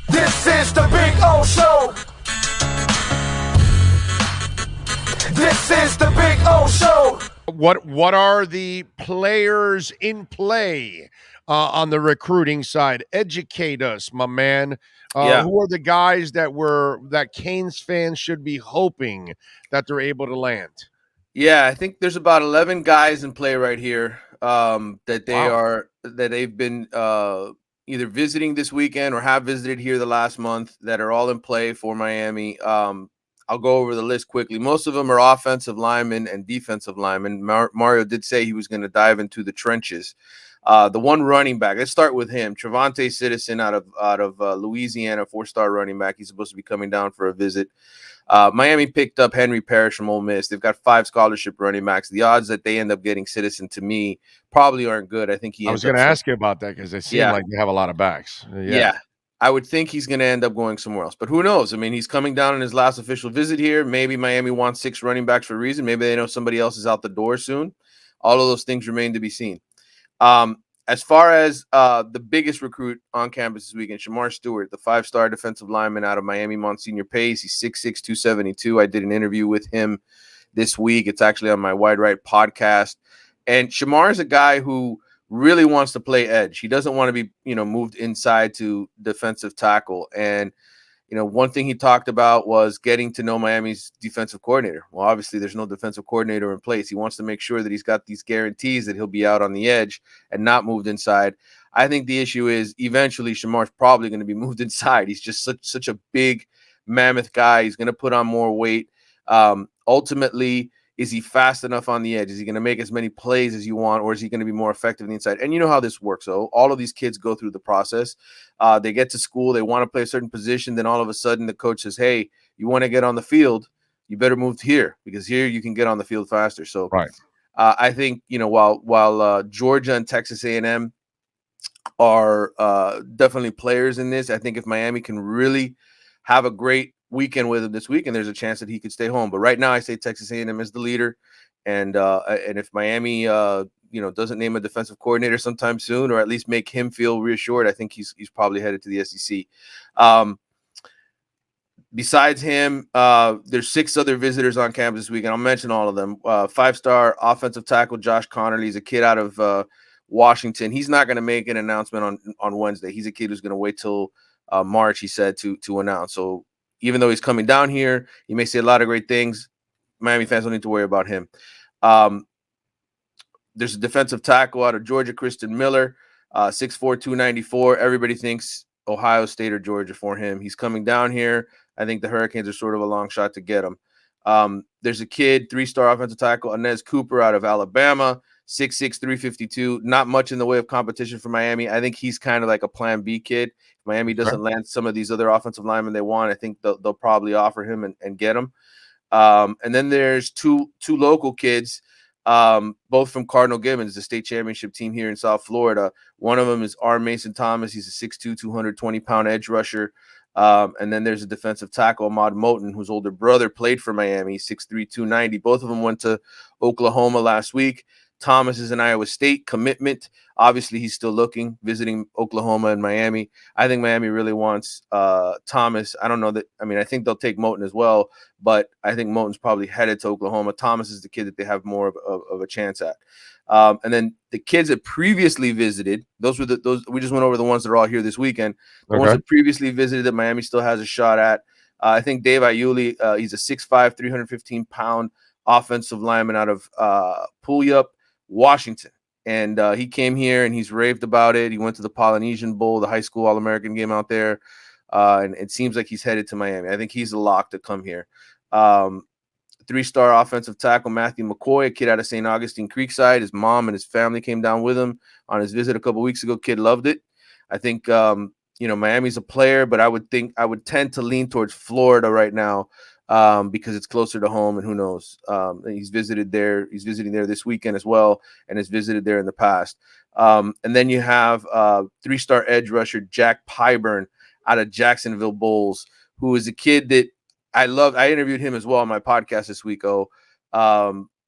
This is the Big O Show. This is the Big O Show. What are the players in play on the recruiting side? Educate us, my man. Who are the guys that Canes fans should be hoping that they're able to land? Yeah, I think there's about 11 guys in play right here that they've been either visiting this weekend or have visited here the last month that are all in play for Miami. I'll go over the list quickly. Most of them are offensive linemen and defensive linemen. Mario did say he was going to dive into the trenches. The one running back, let's start with him. Trevante Citizen out of Louisiana, 4-star running back. He's supposed to be coming down for a visit. Miami picked up Henry Parish from Ole Miss. They've got 5 scholarship running backs. The odds that they end up getting Citizen, to me, probably aren't good. I think I was going to ask you about that because they seem like they have a lot of backs. Yeah. I would think he's going to end up going somewhere else. But who knows? I mean, he's coming down on his last official visit here. Maybe Miami wants 6 running backs for a reason. Maybe they know somebody else is out the door soon. All of those things remain to be seen. As far as the biggest recruit on campus this weekend, Shamar Stewart, the 5-star defensive lineman out of Miami Monsignor Pace. He's 6'6", 272. I did an interview with him this week. It's actually on my Wide Right podcast. And Shamar is a guy who really wants to play edge. He doesn't want to be, moved inside to defensive tackle. And one thing he talked about was getting to know Miami's defensive coordinator. Well, obviously, there's no defensive coordinator in place. He wants to make sure that he's got these guarantees that he'll be out on the edge and not moved inside. I think the issue is eventually Shamar's probably going to be moved inside. He's just such a big, mammoth guy. He's going to put on more weight. Ultimately, is he fast enough on the edge? Is he going to make as many plays as you want, or is he going to be more effective on the inside? And you know how this works. So all of these kids go through the process. They get to school, they want to play a certain position. Then all of a sudden the coach says, hey, you want to get on the field, you better move here because here you can get on the field faster. So right. I think, while Georgia and Texas A&M are definitely players in this, I think if Miami can really have a great weekend with him this weekend, there's a chance that he could stay home. But right now I say Texas A&M is the leader. And if Miami, doesn't name a defensive coordinator sometime soon, or at least make him feel reassured, I think he's probably headed to the SEC. Besides him, there's 6 other visitors on campus this weekend. I'll mention all of them. 5-star offensive tackle Josh Connerly. He's a kid out of Washington. He's not going to make an announcement on Wednesday. He's a kid who's going to wait till March, he said, to announce. So even though he's coming down here, he may say a lot of great things. Miami fans don't need to worry about him. There's a defensive tackle out of Georgia, Kristen Miller, 6'4", 294. Everybody thinks Ohio State or Georgia for him. He's coming down here. I think the Hurricanes are sort of a long shot to get him. There's a kid, 3-star offensive tackle, Inez Cooper out of Alabama, 6'6", 352. Not much in the way of competition for Miami. I think he's kind of like a plan B kid. If Miami doesn't land some of these other offensive linemen they want, I think they'll probably offer him and get him. And then there's two local kids, both from Cardinal Gibbons, the state championship team here in South Florida. One of them is R. Mason Thomas. He's a 6'2", 220-pound edge rusher. And then there's a defensive tackle, Ahmad Moten, whose older brother played for Miami, 6'3", 290. Both of them went to Oklahoma last week. Thomas is an Iowa State commitment. Obviously, he's still looking, visiting Oklahoma and Miami. I think Miami really wants Thomas. I don't know that. I mean, I think they'll take Moten as well, but I think Moten's probably headed to Oklahoma. Thomas is the kid that they have more of a chance at. And then the kids that previously visited, those we just went over the ones that are all here this weekend. The ones that previously visited that Miami still has a shot at. I think Dave Iuli, he's a 6'5", 315-pound offensive lineman out of Puyallup, Washington. And he came here and he's raved about it. He went to the Polynesian Bowl, the high school All-American game out there. And it seems like he's headed to Miami. I think he's a lock to come here. 3-star offensive tackle Matthew McCoy, a kid out of St. Augustine Creekside. His mom and his family came down with him on his visit a couple weeks ago. Kid loved it. I think, Miami's a player, but I would tend to lean towards Florida right now because it's closer to home, and who knows? He's visited there. He's visiting there this weekend as well, and has visited there in the past. And then you have 3-star edge rusher Jack Pyburn out of Jacksonville Bulls, who is a kid that I love. I interviewed him as well on my podcast this week.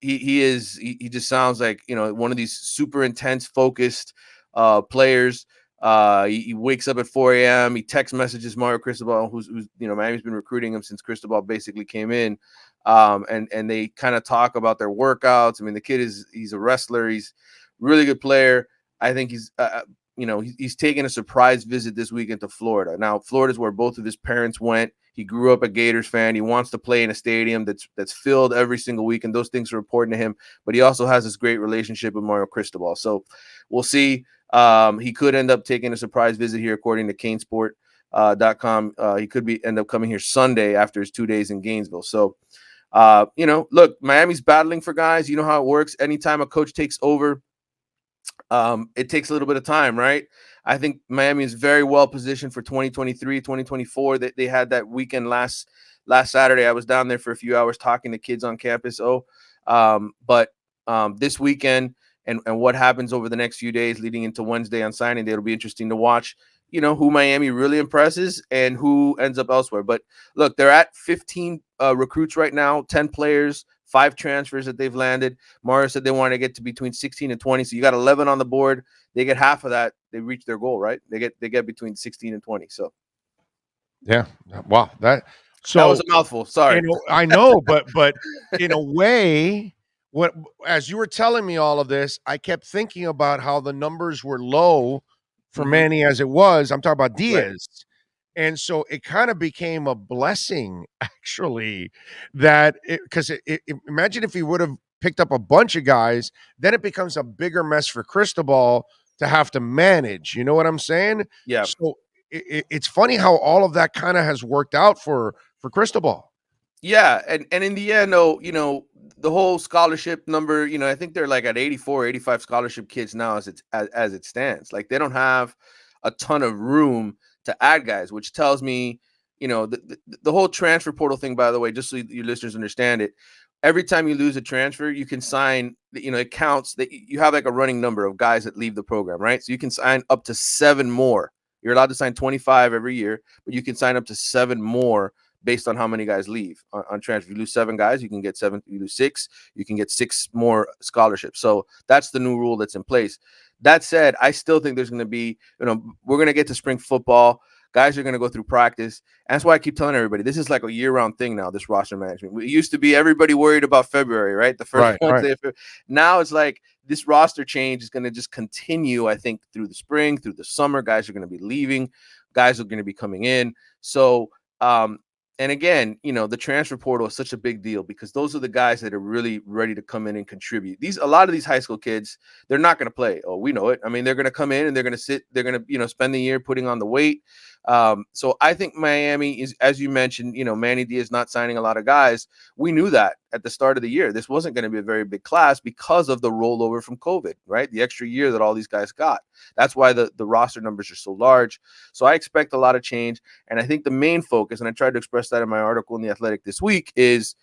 He just sounds like one of these super intense, focused players. He wakes up at 4 a.m. He text messages Mario Cristobal, who's Miami's been recruiting him since Cristobal basically came in. And they kind of talk about their workouts. I mean, the kid he's a wrestler. He's a really good player. I think he's he's taking a surprise visit this weekend to Florida. Now, Florida's where both of his parents went. He grew up a Gators fan. He wants to play in a stadium that's filled every single week, and those things are important to him. But he also has this great relationship with Mario Cristobal. So we'll see. He could end up taking a surprise visit here, according to Canesport.com. He could end up coming here Sunday after his 2 days in Gainesville. So, look, Miami's battling for guys. You know how it works. Anytime a coach takes over, it takes a little bit of time, right? I think Miami is very well positioned for 2023, 2024. They had that weekend last Saturday. I was down there for a few hours talking to kids on campus. But this weekend and what happens over the next few days leading into Wednesday on signing day, it'll be interesting to watch, who Miami really impresses and who ends up elsewhere. But look, they're at 15 recruits right now, 10 players, 5 transfers that they've landed. Mario said they want to get to between 16 and 20. So you got 11 on the board. They get half of that. They reach their goal, right? They get between 16 and 20. So yeah, wow, that was a mouthful. Sorry. I know, but in a way, as you were telling me all of this, I kept thinking about how the numbers were low for Manny as it was. I'm talking about Diaz. Right. And so it kind of became a blessing, actually, that because imagine if he would have picked up a bunch of guys, then it becomes a bigger mess for Cristobal to have to manage. You know what I'm saying? Yeah. So it's funny how all of that kind of has worked out for Cristobal. Yeah. And in the end, the whole scholarship number, I think they're like at 84, 85 scholarship kids now as it stands. Like they don't have a ton of room to add guys, which tells me, the whole transfer portal thing, by the way, just so your listeners understand it, every time you lose a transfer, you can sign, it counts that you have like a running number of guys that leave the program, right? So you can sign up to 7 more. You're allowed to sign 25 every year, but you can sign up to 7 more based on how many guys leave on transfer. If you lose 7 guys, you can get 7. You lose 6, you can get 6 more scholarships. So that's the new rule that's in place. That said, I still think there's going to be, we're going to get to spring football. Guys are going to go through practice. And that's why I keep telling everybody, this is like a year-round thing now, this roster management. It used to be everybody worried about February, right? The first Wednesday. Right. Now it's like this roster change is going to just continue, I think, through the spring, through the summer. Guys are going to be leaving. Guys are going to be coming in. So, and again, the transfer portal is such a big deal because those are the guys that are really ready to come in and contribute. A lot of these high school kids, they're not going to play. Oh, we know it. I mean, they're going to come in and they're going to sit. They're going to, spend the year putting on the weight. So I think Miami is, as you mentioned, Manny Diaz not signing a lot of guys. We knew that at the start of the year. This wasn't going to be a very big class because of the rollover from COVID, right? The extra year that all these guys got. That's why the roster numbers are so large. So I expect a lot of change. And I think the main focus, and I tried to express that in my article in The Athletic this week, is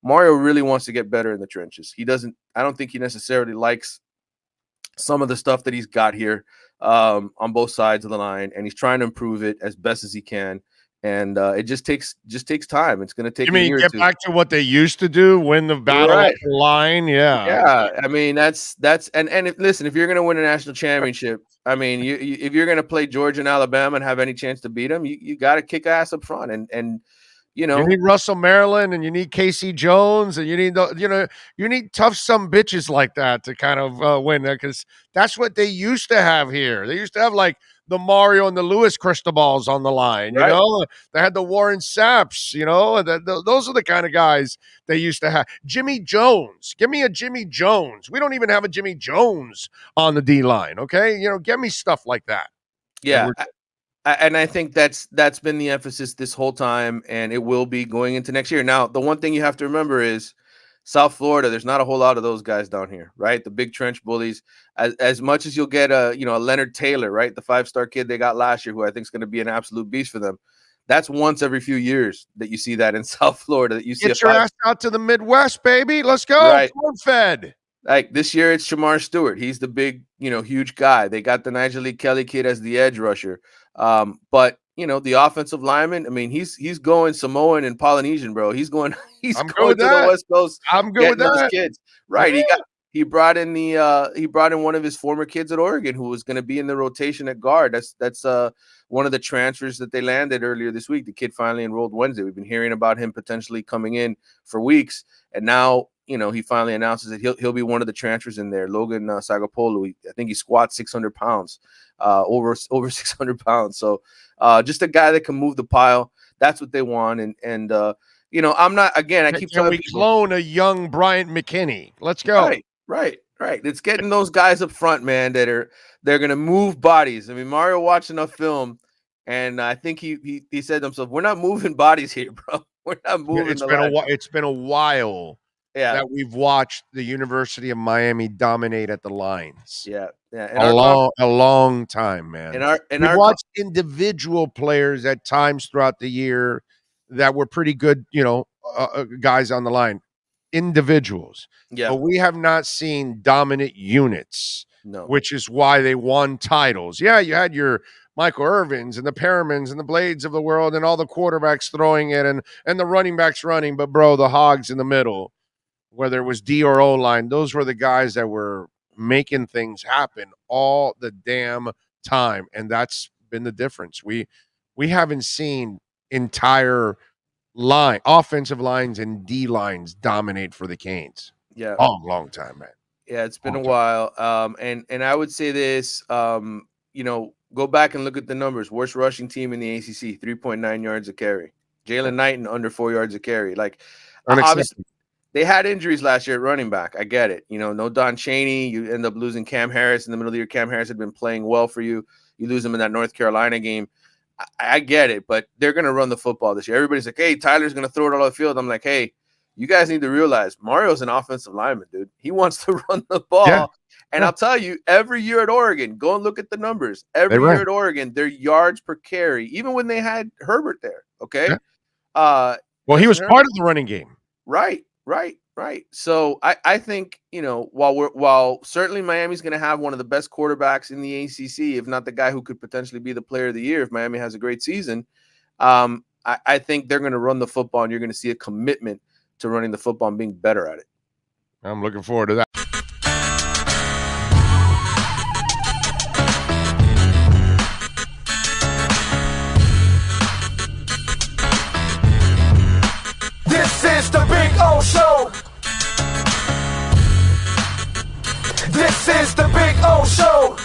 Mario really wants to get better in the trenches. I don't think he necessarily likes some of the stuff that he's got here on both sides of the line, and he's trying to improve it as best as he can. And it just takes time. It's going to take. You mean get back to what they used to do, win the battle up the line? Yeah, yeah. I mean that's listen, if you're going to win a national championship, I mean, if you're going to play Georgia and Alabama and have any chance to beat them, you got to kick ass up front, and you need Russell Maryland and you need Casey Jones and you need you need tough some bitches like that to kind of win there, because that's what they used to have here. They used to have like the Mario and the Lewis Cristobal's on the line, right. They had the Warren Sapps, those are the kind of guys they used to have. Jimmy Jones, give me a Jimmy Jones. We don't even have a Jimmy Jones on the D line, okay? Get me stuff like that. Yeah. And I think that's been the emphasis this whole time, and it will be going into next year. Now, the one thing you have to remember is South Florida, there's not a whole lot of those guys down here, right? The big trench bullies. As much as you'll get a Leonard Taylor, right? The 5-star kid they got last year, who I think is going to be an absolute beast for them. That's once every few years that you see that in South Florida. That you see get your ass out to the Midwest, baby. Let's go. Right. Corn-fed. Like this year, it's Shamar Stewart. He's the big, huge guy. They got the Nigel Lee Kelly kid as the edge rusher. But the offensive lineman, I mean, he's going Samoan and Polynesian, bro. He's going to the West Coast. I'm good with those that. kids. Right. Yeah. he brought in one of his former kids at Oregon who was going to be in the rotation at guard. That's one of the transfers that they landed earlier this week. The kid finally enrolled Wednesday. We've been hearing about him potentially coming in for weeks, and now he finally announces that he'll be one of the transfers in there. Logan Sagapolu, I think he squats 600 pounds, over 600 pounds. So just a guy that can move the pile. That's what they want, and I'm not, again, I keep telling people, clone a young Bryant McKinney. Let's go. Right. It's getting those guys up front, man, they're going to move bodies. I mean, Mario watched enough film, and I think he said to himself, we're not moving bodies here, bro. We're not moving. It's been a while that we've watched the University of Miami dominate at the lines. Yeah. A long time, man. We've watched individual players at times throughout the year that were pretty good, guys on the line. Individuals. Yeah. But we have not seen dominant units, which is why they won titles. Yeah, you had your Michael Irvins and the Perrimans and the Blades of the world and all the quarterbacks throwing it and the running backs running. But, bro, the hogs in the middle, whether it was D or O-line, those were the guys that were making things happen all the damn time. And that's been the difference. We haven't seen entire offensive lines and D lines dominate for the Canes. Yeah. Long time, man. Yeah, it's been a while. And I would say this, go back and look at the numbers. Worst rushing team in the ACC, 3.9 yards a carry. Jalen Knighton under 4 yards a carry. Like, obviously, they had injuries last year at running back. I get it. No Don Chaney. You end up losing Cam Harris in the middle of the year. Cam Harris had been playing well for you. You lose him in that North Carolina game. I get it, but they're going to run the football this year. Everybody's like, hey, Tyler's going to throw it all over the field. I'm like, hey, you guys need to realize Mario's an offensive lineman, dude. He wants to run the ball. Yeah. And I'll tell you, every year at Oregon, go and look at the numbers. Every year at Oregon, their yards per carry, even when they had Herbert there, okay? Yeah. Well, he was part of the running game. Right. So I think, while certainly Miami's going to have one of the best quarterbacks in the ACC, if not the guy who could potentially be the player of the year if Miami has a great season, I think they're going to run the football, and you're going to see a commitment to running the football and being better at it. I'm looking forward to that. This is the Big O Show. This is the Big O Show.